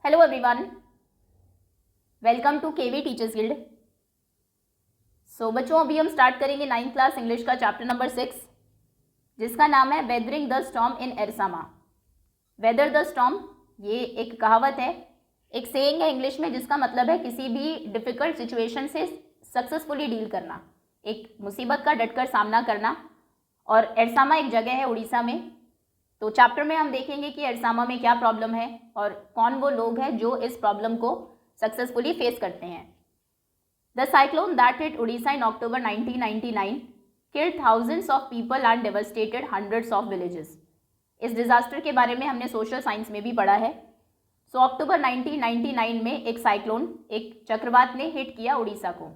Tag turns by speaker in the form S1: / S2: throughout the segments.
S1: Hello everyone, welcome to KV teachers guild. बच्चों, अभी हम स्टार्ट करेंगे 9th क्लास इंग्लिश का चैप्टर नंबर 6, जिसका नाम है weathering the storm in Ersama. Weather the storm, ये एक कहावत है, एक सेइंग है इंग्लिश में, जिसका मतलब है किसी भी डिफ़िकल्ट सिचुएशन से सक्सेसफुली डील करना, एक मुसीबत का डटकर सामना करना। और एरसामा एक जगह है उड़ीसा में। तो चैप्टर में हम देखेंगे कि एरसामा में क्या प्रॉब्लम है और कौन वो लोग हैं जो इस प्रॉब्लम को सक्सेसफुली फेस करते हैं। The cyclone that hit Orissa in October 1999 killed thousands of people and devastated hundreds of villages. इस डिजास्टर के बारे में हमने सोशल साइंस में भी पढ़ा है। अक्टूबर 1999 में एक साइक्लोन, एक चक्रवात ने हिट किया उड़ीसा को।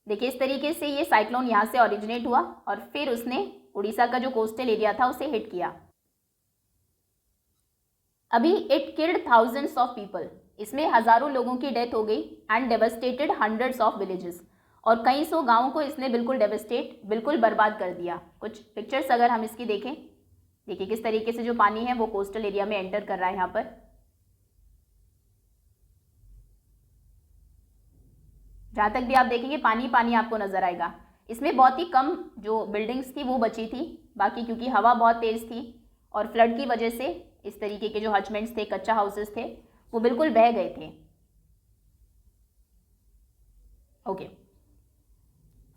S1: देखिए, इस तरीके से ये साइक्लोन यहाँ से ओरिजिनेट हुआ और फिर उसने उड़ीसा का जो कोस्टल एरिया था उसे हिट किया। अभी it killed thousands of people, इसमें हजारों लोगों की डेथ हो गई, and devastated hundreds of villages, और कई सौ गांवों को इसने बिल्कुल डेवास्टेट, बिल्कुल बर्बाद कर दिया। कुछ पिक्चर्स अगर हम इसकी देखें, देखिए किस तरीके से जो पानी है वो कोस्टल एरिया में एंटर कर रहा है। यहाँ पर जहाँ तक भी आप देखेंगे पानी पानी आपको नजर आएगा। इसमें बहुत ही कम जो बिल्डिंग्स थी वो बची थी, बाकी क्योंकि हवा बहुत तेज़ थी और फ्लड की वजह से इस तरीके के जो हचमेंट्स थे, कच्चा हाउसेस थे, वो बिल्कुल बह गए थे। ओके,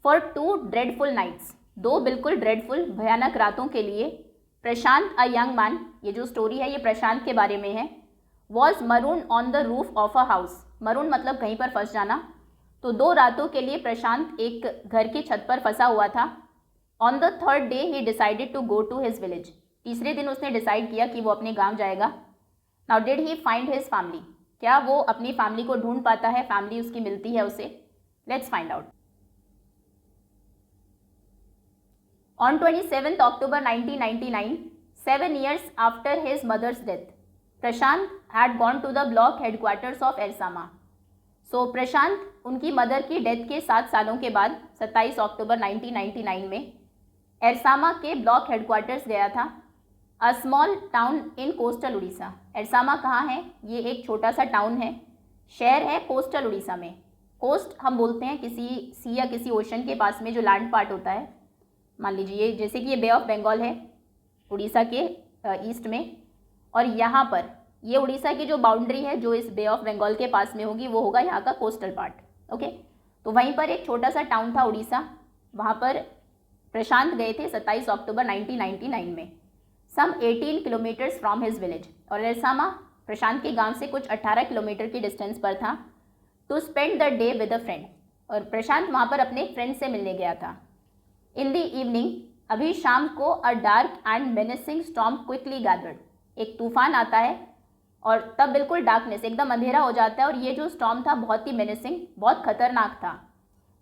S1: फॉर 2 ड्रेडफुल नाइट्स, 2 बिल्कुल ड्रेडफुल भयानक रातों के लिए, प्रशांत अ यंग मैन, ये जो स्टोरी है ये प्रशांत के बारे में है, was maroon on the roof of a house. Maroon मतलब कहीं पर फंस जाना। तो 2 रातों के लिए प्रशांत एक घर की छत पर फंसा हुआ था। ऑन द 3rd डे ही decided to go to his village. तीसरे दिन उसने डिसाइड किया कि वो अपने गांव जाएगा। Now did he find his family, क्या वो अपनी फैमिली को ढूंढ पाता है, फैमिली उसकी मिलती है उसे? Let's find out. On 27 October 1999, 7 years after his mother's death, Prashant had gone to the block headquarters of Ersama. प्रशांत उनकी मदर की डेथ के 7 सालों के बाद 27 अक्टूबर 1999 में एरसामा के ब्लॉक हेडक्वार्टर्स गया था। A small town in coastal Orissa. Ersama कहाँ है? ये एक छोटा सा टाउन है, शहर है कोस्टल उड़ीसा में। कोस्ट हम बोलते हैं किसी सी या किसी ओशन के पास में जो लैंड पार्ट होता है। मान लीजिए जैसे कि ये बे ऑफ बंगाल है उड़ीसा के ईस्ट में, और यहाँ पर ये उड़ीसा की जो बाउंड्री है जो इस बे ऑफ बंगाल के पास में होगी वो होगा यहाँ का कोस्टल पार्ट। ओके, तो वहीं पर एक छोटा सा टाउन था उड़ीसा, वहाँ पर प्रशांत गए थे 27 अक्टूबर 1999 में, सम 18 किलोमीटर्स फ्रॉम हिज विलेज। और एरसामा प्रशांत के गांव से कुछ 18 किलोमीटर की डिस्टेंस पर था। To spend the day with a friend, और प्रशांत वहाँ पर अपने फ्रेंड से मिलने गया था। इन द इवनिंग, अभी शाम को, a dark and menacing storm quickly gathered, एक तूफान आता है और तब बिल्कुल डार्कनेस, एकदम अंधेरा हो जाता है, और ये जो स्टॉर्म था बहुत ही मेनेसिंग, बहुत खतरनाक था।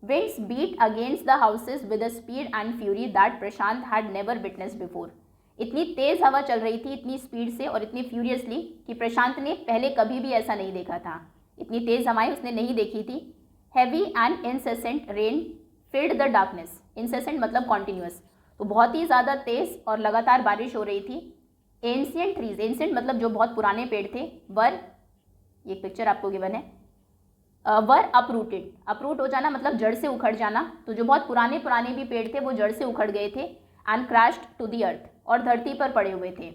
S1: Winds beat against the houses with a speed and fury that Prashant had never witness before. इतनी तेज हवा चल रही थी, इतनी स्पीड से और इतनी फ्यूरियसली कि प्रशांत ने पहले कभी भी ऐसा नहीं देखा था। इतनी तेज हवाएं उसने नहीं देखी थी। Heavy and incessant rain filled the darkness. Incessant मतलब कॉन्टिन्यूअस, तो बहुत ही ज़्यादा तेज और लगातार बारिश हो रही थी। एंशियंट ट्रीज, एंशियंट मतलब जो बहुत पुराने पेड़ थे, वर, ये पिक्चर आपको गिवन है, वर अपरूटेड, अपरूट हो जाना मतलब जड़ से उखड़ जाना, तो जो बहुत पुराने पुराने भी पेड़ थे वो जड़ से उखड़ गए थे। And crashed to the earth, और धरती पर पड़े हुए थे।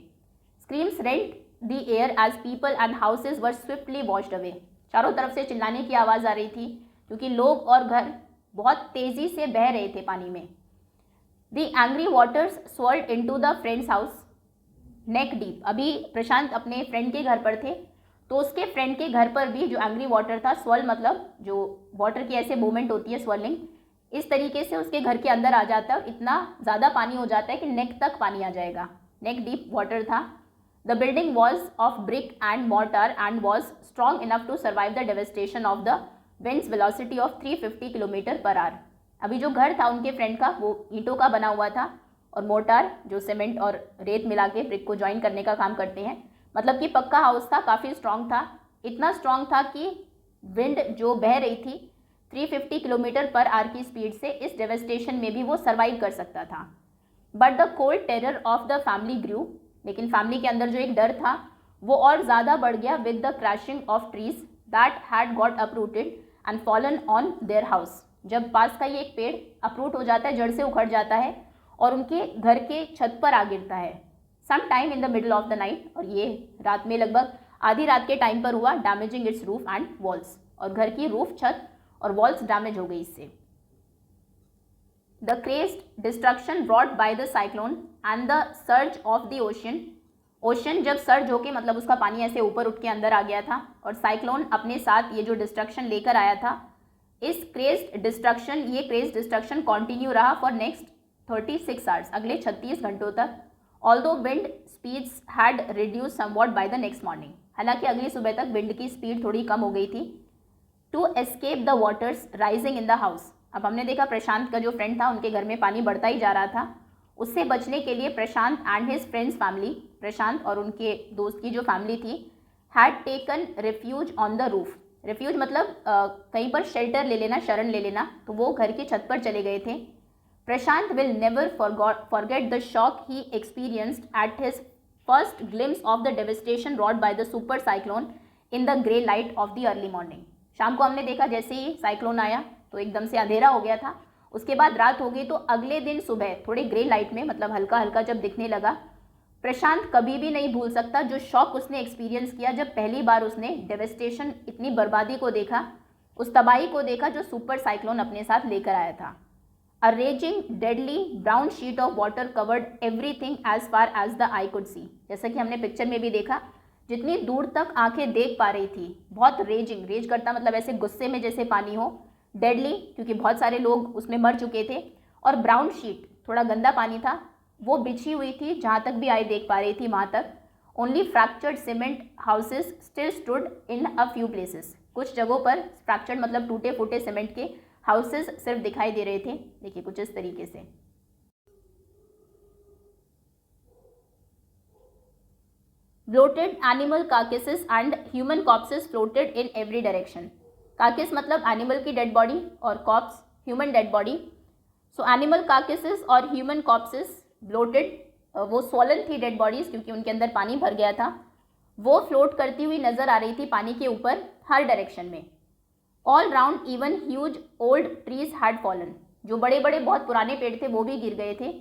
S1: Screams rent the air as people and houses were swiftly washed away. चारों तरफ से चिल्लाने की आवाज़ आ रही थी क्योंकि लोग और घर बहुत तेज़ी से बह रहे थे पानी में। The angry waters swirled into the friends house neck deep. अभी प्रशांत अपने फ्रेंड के घर पर थे, तो उसके फ्रेंड के घर पर भी जो एंग्री वाटर था, स्वर्ल मतलब जो वाटर की ऐसे मूवमेंट होती है, स्वर्लिंग, इस तरीके से उसके घर के अंदर आ जाता है और इतना ज़्यादा पानी हो जाता है कि नेक तक पानी आ जाएगा। नेक डीप वाटर था। The building was of brick and mortar and was strong enough to survive the devastation of the winds velocity of 350 kilometre per hour. अभी जो घर था उनके फ्रेंड का वो ईंटों का बना हुआ था, और मोर्टार जो सीमेंट और रेत मिला के ब्रिक को ज्वाइन करने का काम करते हैं, मतलब कि पक्का हाउस था, काफ़ी स्ट्रॉन्ग था। इतना स्ट्रॉन्ग था कि विंड जो बह रही थी 350 किलोमीटर पर आवर की स्पीड से, इस डेवेस्टेशन में भी वो सर्वाइव कर सकता था। But the cold terror of the family grew, लेकिन फैमिली के अंदर जो एक डर था वो और ज़्यादा बढ़ गया with the crashing of trees that had got uprooted and fallen on their house. जब पास का ये एक पेड़ अपरूट हो जाता है, जड़ से उखड़ जाता है और उनके घर के छत पर आ गिरता है some time in the middle of the night, और ये रात में लगभग आधी रात के टाइम पर हुआ, damaging it's roof and walls, और घर की रूफ, छत और वॉल्स डैमेज हो गई इससे। The crazed destruction brought by the cyclone and the surge of the ocean, ocean जब सर्ज होके मतलब उसका पानी ऐसे ऊपर उठ के अंदर आ गया था, और साइक्लोन अपने साथ ये जो डिस्ट्रक्शन लेकर आया था, इस क्रेज्ड डिस्ट्रक्शन, ये क्रेज्ड डिस्ट्रक्शन कॉन्टिन्यू रहा फॉर नेक्स्ट 36 आवर्स, अगले 36 घंटों तक। Although wind speeds had reduce somewhat bye the next morning, हालांकि अगली सुबह तक विंड की स्पीड थोड़ी कम हो गई थी। To escape the waters rising in the house, अब हमने देखा प्रशांत का जो फ्रेंड था उनके घर में पानी बढ़ता ही जा रहा था, उससे बचने के लिए Prashant and his friends family, Prashant और उनके दोस्त की जो फैमिली थी, had taken refuge on the roof. Refuge मतलब कहीं पर शेल्टर ले लेना, शरण ले लेना, तो वो घर की छत पर चले गए थे। Prashant will never forget the shock he experienced at his first glimpse of the devastation wrought by the super cyclone in the grey light of the early morning. शाम को हमने देखा जैसे ही साइक्लोन आया तो एकदम से अंधेरा हो गया था, उसके बाद रात हो गई, तो अगले दिन सुबह थोड़े ग्रे लाइट में मतलब हल्का हल्का जब दिखने लगा, प्रशांत कभी भी नहीं भूल सकता जो शॉक उसने एक्सपीरियंस किया जब पहली बार उसने डेवेस्टेशन, इतनी बर्बादी को देखा, उस तबाही को देखा जो सुपर साइक्लोन अपने साथ लेकर आया था। A raging deadly brown sheet of water covered everything as far as the eye could see, जैसा कि हमने पिक्चर में भी देखा, जितनी दूर तक आंखें देख पा रही थी, बहुत रेजिंग, रेज करता मतलब ऐसे गुस्से में जैसे पानी हो, डेडली क्योंकि बहुत सारे लोग उसमें मर चुके थे, और ब्राउन शीट थोड़ा गंदा पानी था, वो बिछी हुई थी, जहाँ तक भी आई देख पा रही थी वहाँ तक। Only fractured cement houses still stood in a few places, कुछ जगहों पर फ्रैक्चर्ड मतलब टूटे फूटे सीमेंट के हाउसेज सिर्फ दिखाई दे रहे थे। देखिए कुछ इस तरीके से। Bloated animal carcasses and human corpses floated in every direction. Carcass मतलब एनिमल की डेड बॉडी और corpse human dead body. So animal carcasses और ह्यूमन कॉप्सेस ब्लोटेड, वो स्वॉलन थी डेड बॉडीज क्योंकि उनके अंदर पानी भर गया था, वो फ्लोट करती हुई नजर आ रही थी पानी के ऊपर हर डायरेक्शन में। All round even huge old trees had fallen, जो बड़े बड़े बहुत पुराने पेड़ थे वो भी गिर गए थे।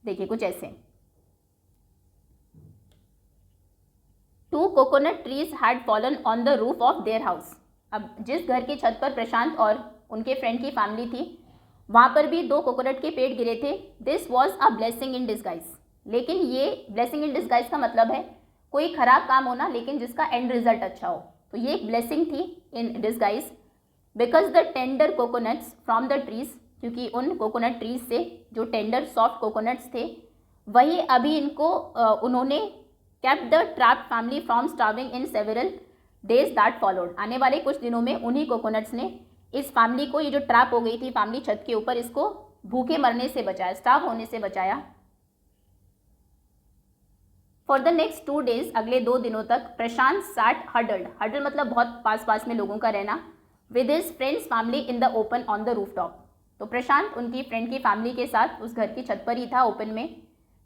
S1: देखिए कुछ ऐसे। Two coconut trees had fallen on the roof of their house, अब जिस घर की छत पर प्रशांत और उनके फ्रेंड की फैमिली थी वहाँ पर भी 2 कोकोनट के पेड़ गिरे थे। This was a blessing in disguise, लेकिन ये ब्लेसिंग इन डिस्गाइज का मतलब है कोई खराब काम होना लेकिन जिसका एंड रिजल्ट अच्छा हो, तो ये एक ब्लेसिंग थी in disguise. Because the tender coconuts from the trees, क्योंकि उन कोकोनट ट्रीज से जो टेंडर सॉफ्ट कोकोनट्स थे वही अभी इनको उन्होंने kept the trap family from starving in several days that followed, आने वाले कुछ दिनों में उन्हीं कोकोनट्स ने इस फैमिली को, ये जो ट्रैप हो गई थी फैमिली छत के ऊपर, इसको भूखे मरने से बचाया, स्टार्व होने से बचाया। फॉर द नेक्स्ट 2 days, अगले 2 दिनों तक प्रशांत सैट हडल्ड, हडल मतलब बहुत पास पास में लोगों का रहना, with his friends family in the open on the roof top, तो प्रशांत उनकी फ्रेंड की फैमिली के साथ उस घर की छत पर ही था ओपन में।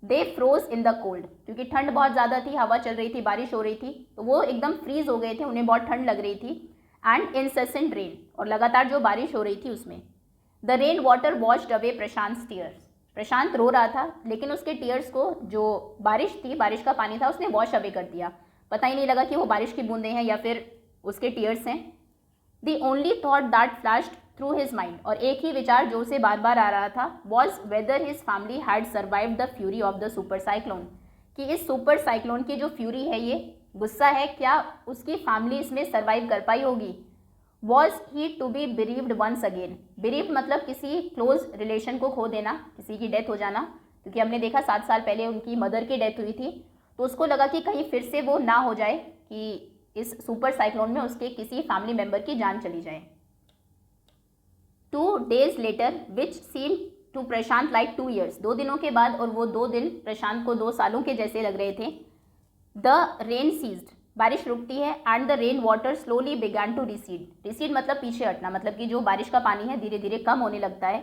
S1: दे फ्रोज इन द कोल्ड, क्योंकि ठंड बहुत ज़्यादा थी, हवा चल रही थी, बारिश हो रही थी, तो वो एकदम फ्रीज हो गए थे, उन्हें बहुत ठंड लग रही थी। एंड इंसेसेंट रेन, और लगातार जो बारिश हो रही थी उसमें। The rain water washed away Prashant tears, Prashant रो रहा था लेकिन उसके टीयर्स को, जो बारिश थी, बारिश का पानी था, उसने वॉश अवे कर दिया, पता ही नहीं लगा कि वो बारिश की बूंदें हैं या फिर उसके टीयर्स हैं। The only thought that flashed through his mind, और एक ही विचार जो उसे बार बार आ रहा था, was weather his family had survived the fury of the super cyclone, कि इस सुपर साइक्लोन की जो फ्यूरी है, ये गुस्सा है, क्या उसकी फैमिली इसमें सर्वाइव कर पाई होगी। Was he to be bereaved once again, bereaved मतलब किसी क्लोज रिलेशन को खो देना, किसी की डेथ हो जाना, क्योंकि हमने देखा 7 साल पहले उनकी मदर की डेथ हुई थी, तो उसको लगा कि कहीं फिर से वो ना हो जाए कि इस सुपर साइक्लोन में उसके किसी फैमिली मेम्बर की जान चली जाए। 2 days later which seem to Prashant like 2 years, 2 दिनों के बाद, और वो 2 दिन प्रशांत को 2 सालों के जैसे लग रहे थे। द रेन सीज्ड, बारिश रुकती है, and the rain water slowly began to recede, recede मतलब पीछे हटना, मतलब कि जो बारिश का पानी है धीरे धीरे कम होने लगता है।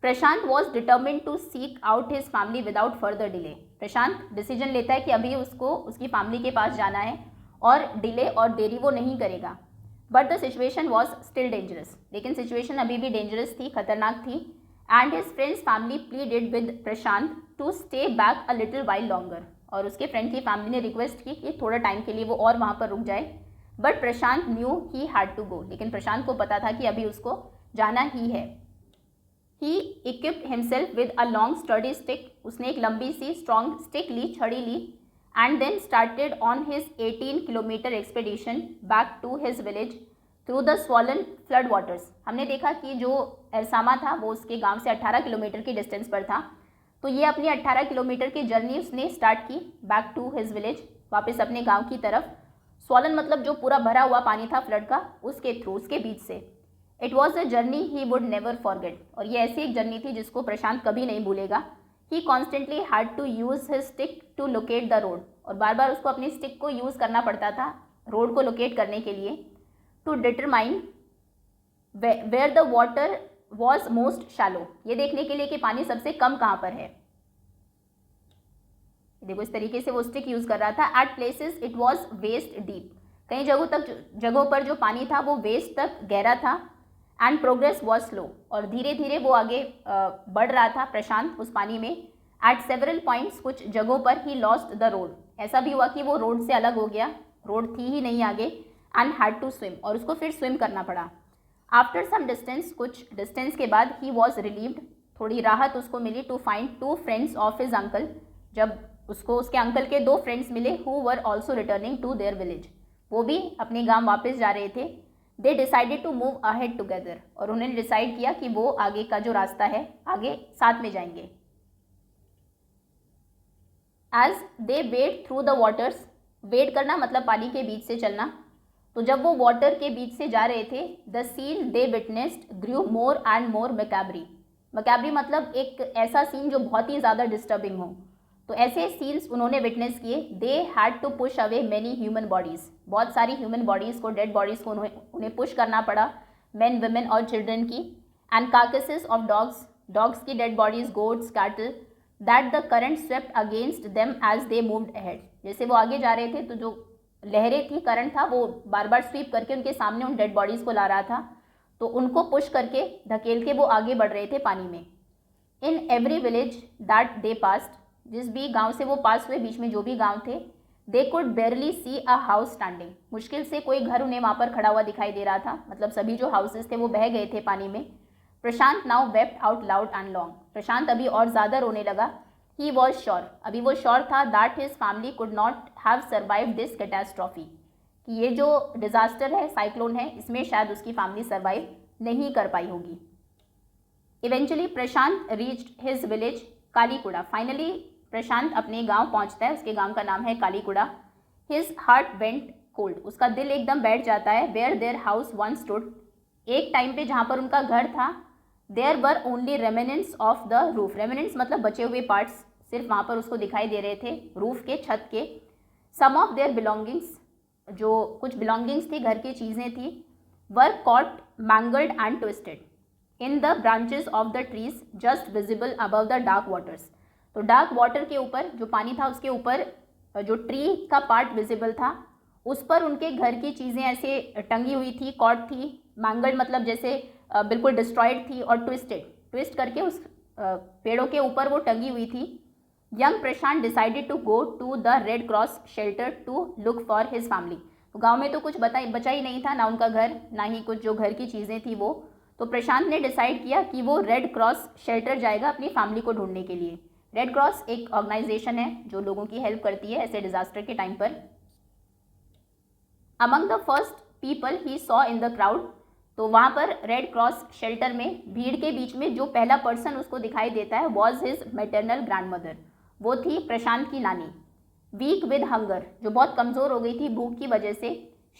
S1: Prashant was determined to seek out his family without further delay, Prashant decision लेता है कि अभी उसको उसकी फैमिली के पास जाना है और डिले और देरी वो नहीं करेगा। But the situation was still dangerous, लेकिन सिचुएशन अभी भी डेंजरस थी, खतरनाक थी। And his friends family pleaded with Prashant to stay back a little while longer, और उसके फ्रेंड की फैमिली ने रिक्वेस्ट की कि थोड़ा टाइम के लिए वो और वहाँ पर रुक जाए। But Prashant knew he had to go, लेकिन प्रशांत को पता था कि अभी उसको जाना ही है। He equipped himself with a long sturdy stick, उसने एक लंबी सी स्ट्रॉन्ग स्टिक ली, छड़ी ली। And then started on his 18 kilometre expedition back to his village through the swollen flood waters. हमने देखा कि जो एरसामा था वो उसके गांव से 18 किलोमीटर की डिस्टेंस पर था, तो ये अपनी 18 किलोमीटर की जर्नी उसने स्टार्ट की बैक टू हिज विलेज, वापस अपने गांव की तरफ। स्वॉलन मतलब जो पूरा भरा हुआ पानी था फ्लड का, उसके थ्रू, उसके बीच से। It was a journey he would never forget, और ये ऐसी एक जर्नी थी जिसको प्रशांत कभी नहीं भूलेगा। He constantly had to use his stick to locate the road, और बार बार उसको अपनी स्टिक को यूज़ करना पड़ता था रोड को लोकेट करने के लिए। To determine where the water was most shallow, ये देखने के लिए कि पानी सबसे कम कहाँ पर है। देखो इस तरीके से वो स्टिक यूज़ कर रहा था। At places it was waist deep, कई जगहों पर जो पानी था वो वेस्ट तक गहरा था। एंड प्रोग्रेस वॉज स्लो, और धीरे धीरे वो आगे बढ़ रहा था प्रशांत उस पानी में। एट सेवरल पॉइंट्स, कुछ जगहों पर ही लॉस्ट द रोड, ऐसा भी हुआ कि वो रोड से अलग हो गया, रोड थी ही नहीं आगे। एंड हैड टू स्विम, और उसको फिर स्विम करना पड़ा। आफ्टर सम डिस्टेंस, कुछ डिस्टेंस के बाद, ही वॉज रिलीव्ड, थोड़ी राहत उसको मिली। To find 2 friends of his uncle, जब उसको उसके अंकल के 2 फ्रेंड्स मिले, who were also returning to their village, वो भी अपने गांव वापस जा रहे थे। They decided to move ahead together, और उन्होंने डिसाइड किया कि वो आगे का जो रास्ता है आगे साथ में जाएंगे। As they wade through the waters, wade करना मतलब पानी के बीच से चलना, तो जब वो वाटर के बीच से जा रहे थे, the scene they witnessed grew more and more macabre. Macabre मतलब एक ऐसा सीन जो बहुत ही ज़्यादा डिस्टर्बिंग हो, तो ऐसे सीन्स उन्होंने विटनेस किए। They had to push away many human bodies, बहुत सारी ह्यूमन बॉडीज़ को, डेड बॉडीज़ को उन्हें पुश करना पड़ा, मेन, वुमेन और चिल्ड्रन की। And carcasses of dogs, dogs की dead bodies, goats, cattle, that the current swept against them as they moved ahead, जैसे वो आगे जा रहे थे तो जो लहरें थी, करंट था, वो बार बार स्वीप करके उनके सामने उन डेड बॉडीज़ को ला रहा था, तो उनको पुश करके, धकेल के वो आगे बढ़ रहे थे पानी में। In every village that they passed, जिस भी गांव से वो पास हुए, बीच में जो भी गांव थे, they could barely see a house standing, मुश्किल से कोई घर उन्हें वहाँ पर खड़ा हुआ दिखाई दे रहा था, मतलब सभी जो हाउसेस थे वो बह गए थे पानी में। Prashant now wept out loud and long, Prashant अभी और ज़्यादा रोने लगा। ही वॉज श्योर, अभी वो श्योर था, that his family could not have survive this catastrophe, कि ये जो डिज़ास्टर है, साइक्लोन है, इसमें शायद उसकी फैमिली सर्वाइव नहीं कर पाई होगी। Eventually Prashant reached his village Kalikuda, finally Prashant अपने गांव पहुंचता है, उसके गांव का नाम है Kalikuda. His heart went cold, उसका दिल एकदम बैठ जाता है। Where their house once stood, एक टाइम पे जहाँ पर उनका घर था, there were only remnants of the roof, remnants मतलब बचे हुए पार्ट्स, सिर्फ वहाँ पर उसको दिखाई दे रहे थे रूफ के, छत के। सम ऑफ देयर बिलोंगिंग्स, जो कुछ बिलोंगिंग्स थी, घर की चीज़ें थी, were caught mangled and twisted in the branches of the trees just visible above the dark waters, तो डार्क वाटर के ऊपर जो पानी था उसके ऊपर जो ट्री का पार्ट विजिबल था, उस पर उनके घर की चीज़ें ऐसे टंगी हुई थी, कॉट थी, मैंगल्ड मतलब जैसे बिल्कुल डिस्ट्रॉयड थी, और ट्विस्टेड, ट्विस्ट करके उस पेड़ों के ऊपर वो टंगी हुई थी। Young Prashant decided to go to the Red Cross shelter to look for his family, तो गांव में तो कुछ बचा ही नहीं था, ना उनका घर, ना ही कुछ जो घर की चीज़ें थी वो, तो प्रशांत ने डिसाइड किया कि वो रेड क्रॉस शेल्टर जाएगा अपनी फैमिली को ढूंढने के लिए। रेड क्रॉस एक ऑर्गेनाइजेशन है जो लोगों की हेल्प करती है ऐसे डिजास्टर के टाइम पर। Among the first people he saw in the crowd, तो वहाँ पर रेड क्रॉस शेल्टर में भीड़ के बीच में जो पहला पर्सन उसको दिखाई देता है, वॉज हिज मैटरनल ग्रैंडमदर, वो थी प्रशांत की नानी। वीक विद हंगर, जो बहुत कमज़ोर हो गई थी भूख की वजह से।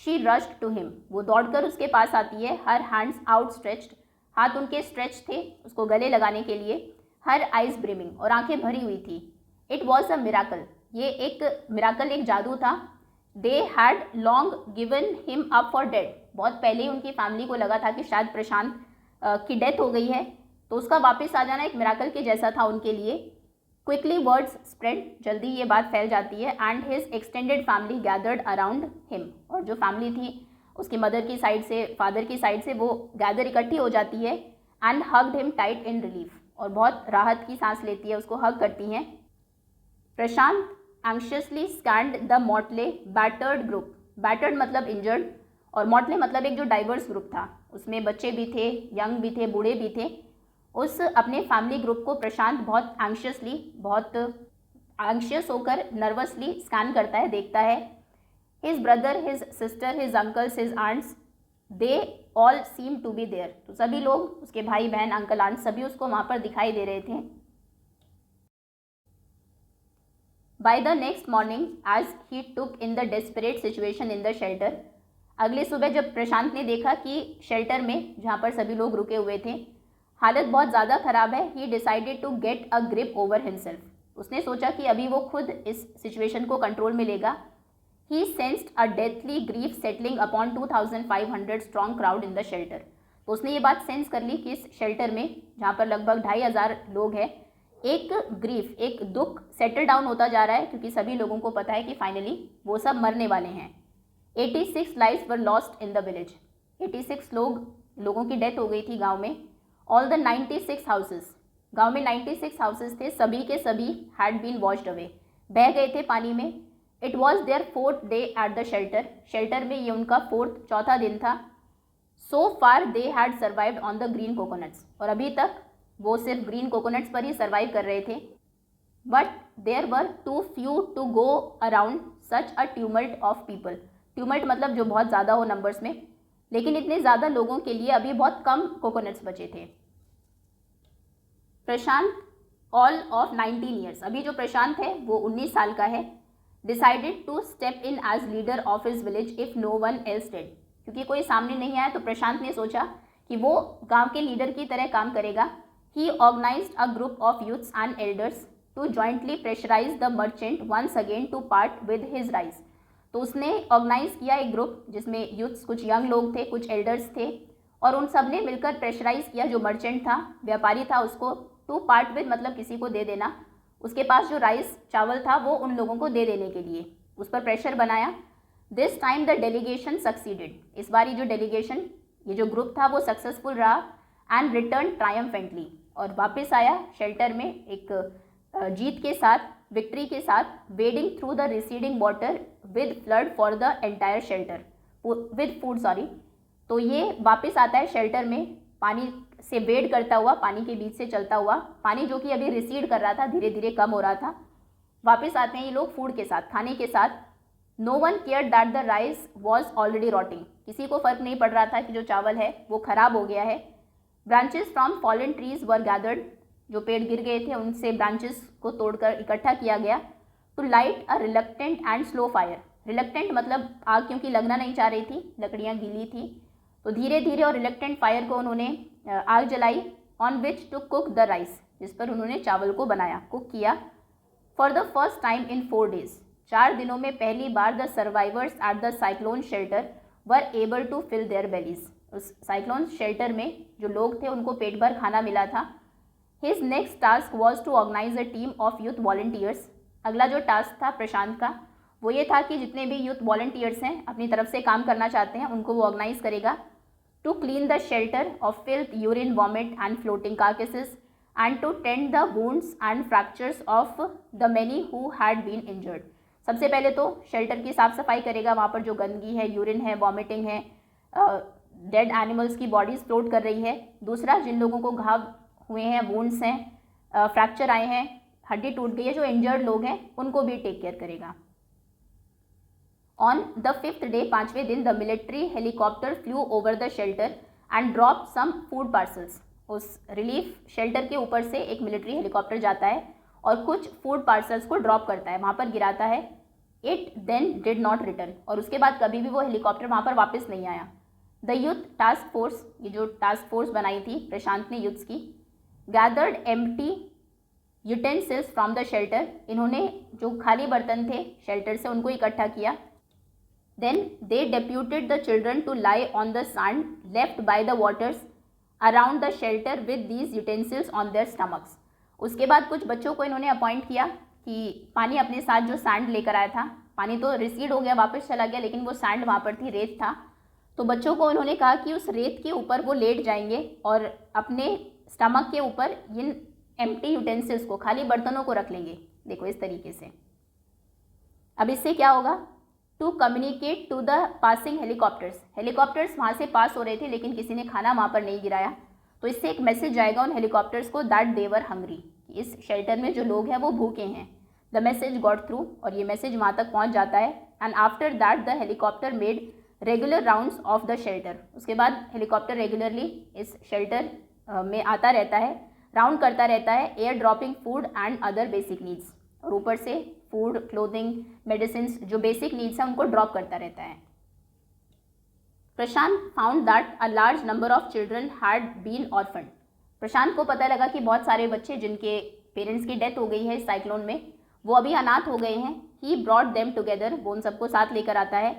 S1: शी रश्ड टू हिम, वो दौड़कर उसके पास आती है। हर हैंड्स आउट स्ट्रेच्ड, हाथ उनके स्ट्रेच थे उसको गले लगाने के लिए। हर आइज ब्रिमिंग, और आंखें भरी हुई थी। इट वॉज अ मिराकल, ये एक मिराकल, एक जादू था। They had long given him up for dead, बहुत पहले ही उनकी फैमिली को लगा था कि शायद प्रशांत की डेथ हो गई है, तो उसका वापस आ जाना एक मिराकल के जैसा था उनके लिए। क्विकली वर्ड्स स्प्रेड, जल्दी ये बात फैल जाती है, and his extended family gathered around him, और जो फैमिली थी उसकी मदर की साइड से, फादर की साइड से, वो गैदर इकट्ठी हो जाती है, and hugged him tight in relief, और बहुत राहत की सांस लेती है, उसको हग करती हैं। Prashant anxiously scanned the motley battered group, battered मतलब इंजर्ड, और मॉटले मतलब एक जो डाइवर्स ग्रुप था, उसमें बच्चे भी थे, यंग भी थे, बूढ़े भी थे। उस अपने फैमिली ग्रुप को प्रशांत बहुत एंक्शियसली, बहुत एंक्शियस होकर नर्वसली स्कैन करता है, देखता है। His brother, his sister, his uncles, his aunts, they all seem to be there, तो सभी लोग, उसके भाई बहन, अंकल आंट, सभी उसको वहाँ पर दिखाई दे रहे थे। By the next morning as he took in the desperate situation in the shelter, अगले सुबह जब प्रशांत ने देखा कि शेल्टर में जहाँ पर सभी लोग रुके हुए थे हालत बहुत ज़्यादा ख़राब है, he decided to get a grip over himself, उसने सोचा कि अभी वो खुद इस सिचुएशन को कंट्रोल में लेगा। He sensed a deathly grief settling upon 2500 strong crowd in the shelter, तो उसने ये बात सेंस कर ली कि इस शेल्टर में जहाँ पर लगभग 2500 लोग हैं, एक ग्रीफ, एक दुख सेटल डाउन होता जा रहा है, क्योंकि सभी लोगों को पता है कि फाइनली वो सब मरने वाले हैं। 86 lives were lost in the village, 86 लोगों की डेथ हो गई थी गांव में। ऑल द 96 हाउसेस, गांव में 96 हाउसेस थे, सभी के सभी हैड बीन वॉश्ड अवे, बह गए थे पानी में। It was their 4th day at the shelter, shelter में ये उनका चौथा दिन था। So far they had survived on the green coconuts, और अभी तक वो सिर्फ ग्रीन कोकोनट्स पर ही सर्वाइव कर रहे थे। But there were too few to go around such a tumult of people, tumult मतलब जो बहुत ज़्यादा हो नंबर्स में, लेकिन इतने ज़्यादा लोगों के लिए अभी बहुत कम कोकोनट्स बचे थे। प्रशांत ऑल ऑफ 19 ईयर्स, अभी जो प्रशांत है वो 19 साल का है, decided to step in as leader of his village if no one else did, क्योंकि कोई सामने नहीं आया तो प्रशांत ने सोचा कि वो गांव के लीडर की तरह काम करेगा। He organised a group of youths and elders to jointly pressurise the merchant once again to part with his rice, तो उसने ऑर्गेनाइज किया एक ग्रुप जिसमें यूथ्स, कुछ यंग लोग थे, कुछ एल्डर्स थे, और उन सब ने मिलकर प्रेशराइज किया जो मर्चेंट था, व्यापारी था, उसको टू पार्ट विद मतलब किसी को दे देना, उसके पास जो राइस चावल था वो उन लोगों को दे देने के लिए उस पर प्रेशर बनाया। This time the delegation succeeded, इस बार ये जो डेलीगेशन, ये जो ग्रुप था वो सक्सेसफुल रहा, एंड रिटर्न ट्रायम्फेंटली, और वापस आया शेल्टर में एक जीत के साथ, विक्ट्री के साथ, wedding through the receding water with flood for the entire shelter, with food sorry, तो ये वापस आता है शेल्टर में पानी से वेड करता हुआ, पानी के बीच से चलता हुआ, पानी जो कि अभी रिसीड कर रहा था, धीरे धीरे कम हो रहा था, वापस आते हैं ये लोग फूड के साथ, खाने के साथ। No one care that the rice was already rotting, किसी को फर्क नहीं पड़ रहा था कि जो चावल है वो खराब हो गया है। Branches from fallen trees were gathered, जो पेड़ गिर गए थे उनसे ब्रांचेस को तोड़कर इकट्ठा किया गया। To light a reluctant and slow fire, reluctant मतलब आग क्योंकि लगना नहीं चाह रही थी, लकड़ियाँ गीली थी, तो धीरे धीरे और रिलक्टेंट फायर को उन्होंने आग जलाई। On which to cook the rice, जिस पर उन्होंने चावल को बनाया, कुक किया। For the first time in 4 days, 4 दिनों में पहली बार the survivors at the cyclone shelter were able to fill their bellies, उस साइक्लोन शेल्टर में जो लोग थे उनको पेट भर खाना मिला था। His next task was to organise a team of youth volunteers, अगला जो टास्क था प्रशांत का वो ये था कि जितने भी यूथ वॉलंटियर्स हैं अपनी तरफ से काम करना चाहते हैं उनको वो ऑर्गेनाइज करेगा। To clean the shelter of filth, urine, vomit and floating carcasses, and to tend the wounds and fractures of the many who had been injured, सबसे पहले तो शेल्टर की साफ सफाई करेगा, वहाँ पर जो गंदगी है, यूरिन है, वॉमिटिंग है, डेड एनिमल्स की बॉडीज फ्लोट कर रही है। दूसरा, जिन लोगों को घाव हुए हैं, वुंड्स हैं, फ्रैक्चर आए हैं, हड्डी टूट गई है, जो इंजर्ड लोग हैं उनको भी टेक केयर करेगा। ऑन द 5th day, 5वें दिन, the military helicopter flew over the shelter and drop some food parcels, उस रिलीफ शेल्टर के ऊपर से एक मिलिट्री हेलीकॉप्टर जाता है और कुछ फूड पार्सल्स को ड्रॉप करता है, वहाँ पर गिराता है। It then did not return, और उसके बाद कभी भी वो हेलीकॉप्टर वहाँ पर वापस नहीं आया। द यूथ टास्क फोर्स, ये जो टास्क फोर्स बनाई थी प्रशांत ने यूथ्स की, gathered empty utensils from the shelter, इन्होंने जो खाली बर्तन थे शेल्टर से उनको इकट्ठा किया। Then they deputed the children to lie on the sand left by the waters around the shelter with these utensils on their stomachs, उसके बाद कुछ बच्चों को इन्होंने अपॉइंट किया कि पानी अपने साथ जो सैंड लेकर आया था, पानी तो रिसीड हो गया, वापस चला गया, लेकिन वो सैंड वहाँ पर थी, रेत था। तो बच्चों को उन्होंने कहा कि उस रेत के ऊपर वो लेट जाएंगे और अपने स्टमक के ऊपर इन एम्प्टी यूटेंसिल्स को, खाली बर्तनों को रख लेंगे। देखो इस तरीके से। अब इससे क्या होगा, to communicate to the passing helicopters. Helicopters वहाँ से पास हो रहे थे लेकिन किसी ने खाना वहाँ पर नहीं गिराया, तो इससे एक मैसेज जाएगा उन हेलीकॉप्टर्स को दैट दे वर हंग्री, इस शेल्टर में जो लोग हैं वो भूखे हैं। द मैसेज गॉट थ्रू, और ये मैसेज वहाँ तक पहुँच जाता है। And after that the helicopter made regular rounds of the shelter. उसके बाद हेलीकॉप्टर रेगुलरली इस शेल्टर में आता रहता है, राउंड करता रहता है, air dropping food and other basic needs, और ऊपर से फूड, क्लोथिंग, मेडिसिन, जो बेसिक नीड्स हैं उनको ड्रॉप करता रहता है। Prashant found that a large number of children had been orphaned. Prashant को पता लगा कि बहुत सारे बच्चे जिनके पेरेंट्स की डेथ हो गई है इस साइक्लोन में, वो अभी अनाथ हो गए हैं। ही ब्रॉट देम टुगेदर, वो उन सबको साथ लेकर आता है।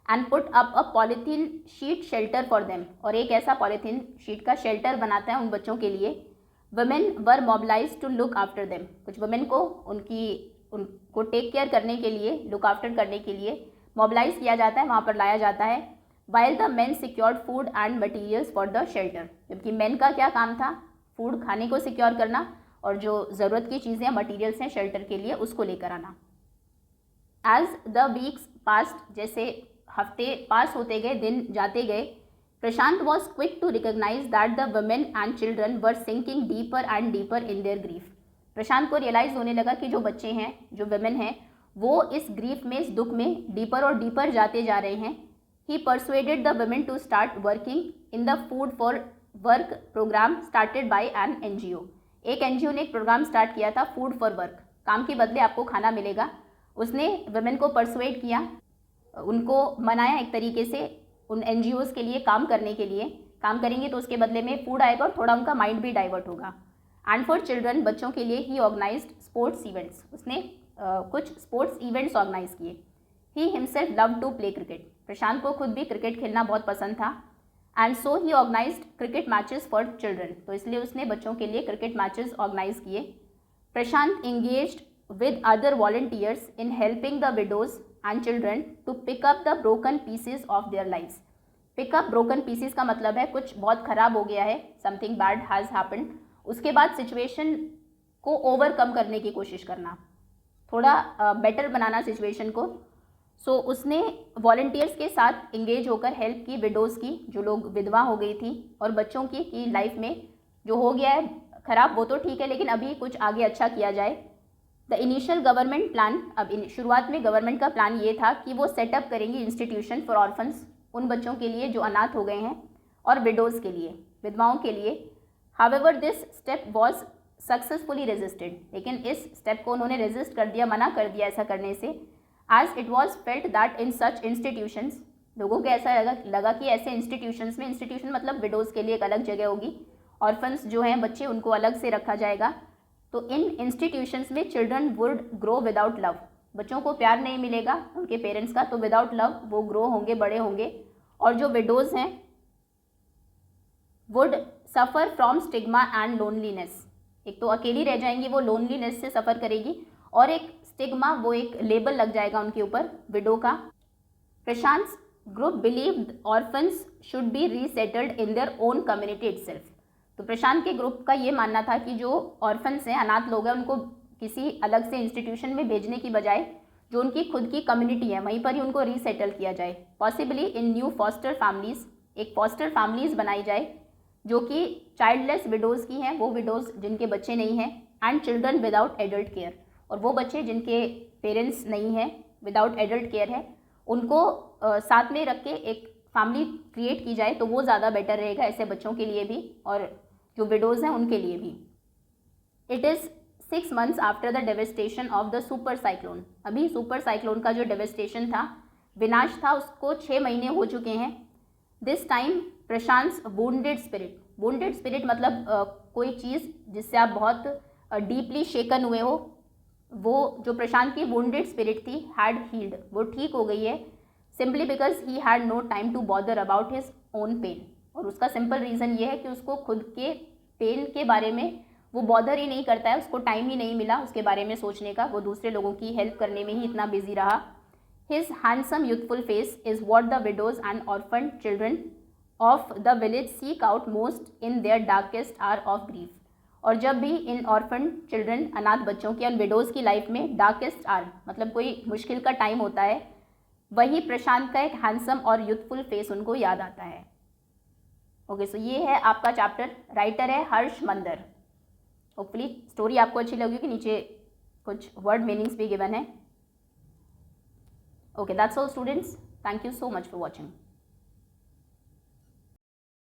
S1: And put up a polythene sheet shelter for them, और एक ऐसा पॉलीथीन शीट का शेल्टर बनाता है उन बच्चों के लिए। Women were mobilise to look after them, कुछ वुमेन को उनको टेक केयर करने के लिए, लुक आफ्टर करने के लिए मोबिलाइज किया जाता है, वहाँ पर लाया जाता है। While the main secured food and materials for the shelter, जबकि मेन का क्या काम था, फूड, खाने को सिक्योर करना, और जो ज़रूरत की चीज़ें, मटीरियल्स हैं शेल्टर के लिए, उसको लेकर आना। एज द वीक्स पास्ट, जैसे हफ्ते पास होते गए, दिन जाते गए, Prashant was quick to recognise that the women and children were sinking deeper and deeper in their grief. Prashant को रियलाइज़ होने लगा कि जो बच्चे हैं, जो वुमेन हैं, वो इस ग्रीफ में, इस दुख में डीपर और डीपर जाते जा रहे हैं। He persuaded the women to start working in the food for work programme started by an NGO। एक NGO ने एक प्रोग्राम स्टार्ट किया था, फूड फॉर वर्क, काम के बदले आपको खाना मिलेगा। उसने वुमेन को परसुएड किया, उनको मनाया एक तरीके से, उन NGOs के लिए काम करने के लिए। काम करेंगे तो उसके बदले में फूड आएगा और थोड़ा उनका माइंड भी डाइवर्ट होगा। एंड फॉर चिल्ड्रन, बच्चों के लिए ही ऑर्गेनाइज्ड स्पोर्ट्स इवेंट्स, उसने कुछ स्पोर्ट्स इवेंट्स ऑर्गेनाइज किए। He himself love to play cricket, Prashant को खुद भी क्रिकेट खेलना बहुत पसंद था। And so he organised cricket matches for children, तो इसलिए उसने बच्चों के लिए क्रिकेट मैचेस ऑर्गेनाइज किए। प्रशांत engaged with other volunteers in helping the widows and children to pick up the broken pieces of their lives। pick up broken pieces का मतलब है कुछ बहुत ख़राब हो गया है, something bad has happened, उसके बाद सिचुएशन को ओवरकम करने की कोशिश करना, थोड़ा बेटर बनाना सिचुएशन को। सो उसने वॉल्टियर्स के साथ इंगेज होकर हेल्प की विडोज़ की, जो लोग विधवा हो गई थी, और बच्चों की कि लाइफ में जो हो गया है ख़राब वो तो ठीक है, लेकिन अभी कुछ आगे अच्छा किया जाए। द इनिशियल गवर्नमेंट प्लान, अब शुरुआत में गवर्नमेंट का प्लान ये था कि वो सेटअप करेंगी इंस्टीट्यूशन फॉर ऑर्फन्स, उन बच्चों के लिए जो अनाथ हो गए हैं, और विडोज़ के लिए, विधवाओं के लिए। However this step was successfully resisted, लेकिन इस स्टेप को उन्होंने रेजिस्ट कर दिया, मना कर दिया ऐसा करने से। As it was felt that in such institutions, लोगों को ऐसा लगा कि ऐसे इंस्टीट्यूशंस में, इंस्टीट्यूशन मतलब विडोज़ के लिए एक अलग जगह होगी, ऑर्फन्स जो हैं बच्चे उनको अलग से रखा जाएगा। तो इन इंस्टीट्यूशंस में children would grow without love, बच्चों को प्यार नहीं मिलेगा उनके पेरेंट्स का, तो विदाउट लव वो ग्रो होंगे, बड़े होंगे। और जो विडोज़ हैं would suffer from stigma and loneliness, एक तो अकेली रह जाएंगी, वो लोनलीनेस से सफ़र करेगी, और एक स्टिग्मा, वो एक लेबल लग जाएगा उनके ऊपर विडो का। Prashant group believed orphans should be resettled in their own community itself, तो प्रशांत के ग्रुप का ये मानना था कि जो ऑर्फन्स हैं, अनाथ लोग हैं, उनको किसी अलग से इंस्टीट्यूशन में भेजने की बजाय जो उनकी खुद की कम्युनिटी है वहीं पर ही उनको रीसेटल किया जाए। पॉसिबली इन न्यू फॉस्टर फैमिलीज़, एक फॉस्टर फैमिलीज़ बनाई जाए जो कि चाइल्डलेस विडोज़ की हैं, वो विडोज़ जिनके बच्चे नहीं हैं, and children without adult care, और वो बच्चे जिनके पेरेंट्स नहीं हैं, विदाउट एडल्ट केयर है, उनको साथ में रख के एक फैमिली क्रिएट की जाए, तो वो ज़्यादा बेटर रहेगा ऐसे बच्चों के लिए भी और जो विडोज़ हैं उनके लिए भी। It is 6 months after the devastation of the super cyclone, अभी सुपर साइक्लोन का जो डेवेस्टेशन था, विनाश था, उसको 6 महीने हो चुके हैं। This time Prashant wounded spirit मतलब कोई चीज़ जिससे आप बहुत डीपली शेकन हुए हो, वो जो प्रशांत की वुंडेड स्पिरिट थी हैड हील्ड, वो ठीक हो गई है, simply because he had no time to bother about his own pain, और उसका सिंपल रीज़न ये है कि उसको खुद के पेन के बारे में वो बॉदर ही नहीं करता है, उसको टाइम ही नहीं मिला उसके बारे में सोचने का, वो दूसरे लोगों की हेल्प करने में ही इतना बिजी रहा. His handsome youthful face is what the widows and orphaned children of the village seek out most in their darkest hour of grief. और जब भी इन ऑर्फन चिल्ड्रन, अनाथ बच्चों की, और विडोज़ की लाइफ में डार्केस्ट आर मतलब कोई मुश्किल का टाइम होता है, वही प्रशांत का एक हैंडसम और यूथफुल फेस उनको याद आता है. ओके, सो ये है आपका चैप्टर. राइटर है हर्ष मंदर. होपफुली स्टोरी आपको अच्छी लगी कि नीचे कुछ वर्ड मीनिंग्स भी गिवन है. Okay, that's all students. Thank you so much for watching.